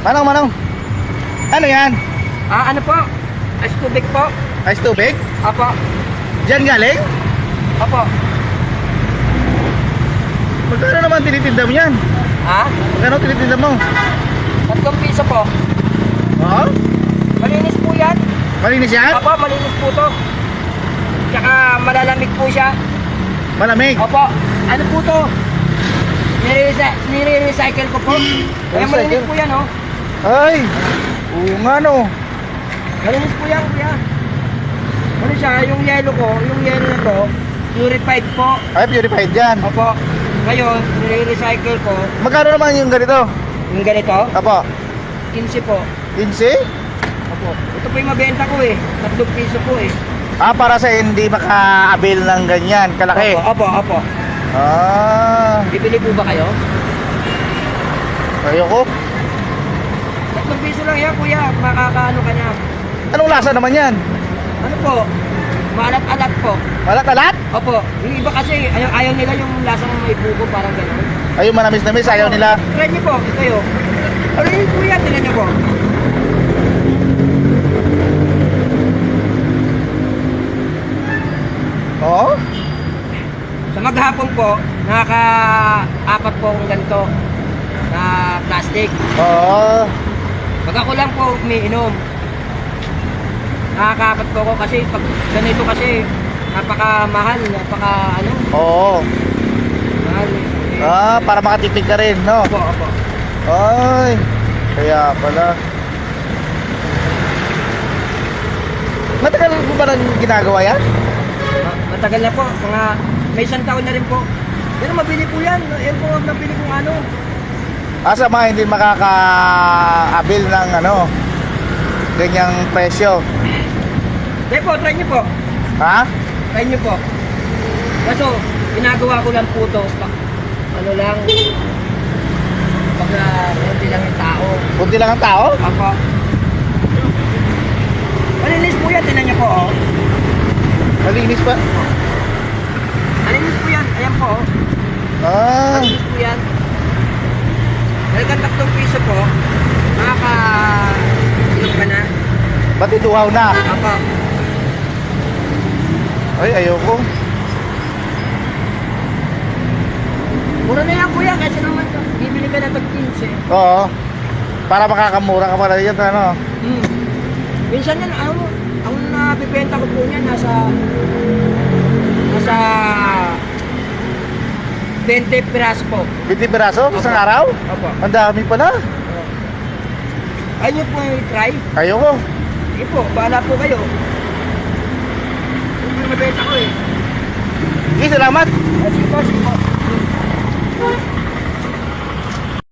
Manong, manong. Ano yan? Ano po? Ice tubig po. Ice tubig? Apo. Diyan galing? Apo. Magkano naman tinitinda mo yan? Ha? Magkano tinitinda mo? 3 piso po. Oo? Malinis po yan. Malinis yan? Apo, malinis po to. Tsaka malalamig po siya. Malamig? Opo. Ano po to? Nire-recycle ko po. Kaya malinis po yan, oh. Ay! Oo nga no. Malinis po yan, kuya. Ano siya, yung yellow ko, yung yellow na to, purified po. Ay, purified yan. Opo. Ngayon, nire-recycle ko. Magkano naman yung ganito? Yung ganito, Apo, 15 po. 15? Opo. Ito po yung mabenta ko eh. 3 piso po eh. Para sa hindi maka-avail ng ganyan, kalaki. Opo, opo. Bibili po ba kayo? Ayoko. 3 piso lang yan, kuya. Makakaano ka na. Anong lasa naman yan? Ano po? Maalat-alat po. Malat-alat? Opo. Yung iba kasi, ayaw nila yung lasang may buko, parang gano'n. Ay, yung manamis-namis, ayaw nila. Try niyo po, kayo. Ano yun po yan? Tignan niyo po. Oo? Sa maghapon po, nakaka-4 po akong ganito na plastic. Oo. Pag ako lang po umiinom, nakaka-4 po ako kasi pag ganito kasi napakamahal, Oo. mahal. Para makatipid ka rin, no? Opo, opo. Ay, kaya pala. Matagal mo ba nang ginagawa yan? Matagal na po, may 1 taon na rin po. Pero mabili po yan, yan po ang nabili kong ano. Sa mga hindi makaka-avail ng ganyang presyo. Kaya po, try nyo po. Ha? Try nyo po. Kaso, ginagawa ko lang po to. Ano lang, pag hindi lang yung tao. Kunti lang ang tao? Ako. Malinis po yan, tinan nyo po, oh. Malinis pa? Malinis po yan, ayan po, oh. Malinis po yan. Dahil 3 piso po, makaka-ilog ka na. Ba't ituhaw na? Ako. Ay, ayoko. Mura na yan, kuya, kasi naman, bibili ka na 15. Oo. Para makakamura ka pala yan, ano? Minsan yan, ang nabibenta ko po niyan, nasa 20 piraso po. 20 piraso? Isang araw? Opo. Ang dami pala. Ayaw nyo po yung try? Ayoko. Sige po, bahala po kayo. Ito yung mabenta ko eh. Sige, salamat. Sige po, sige po.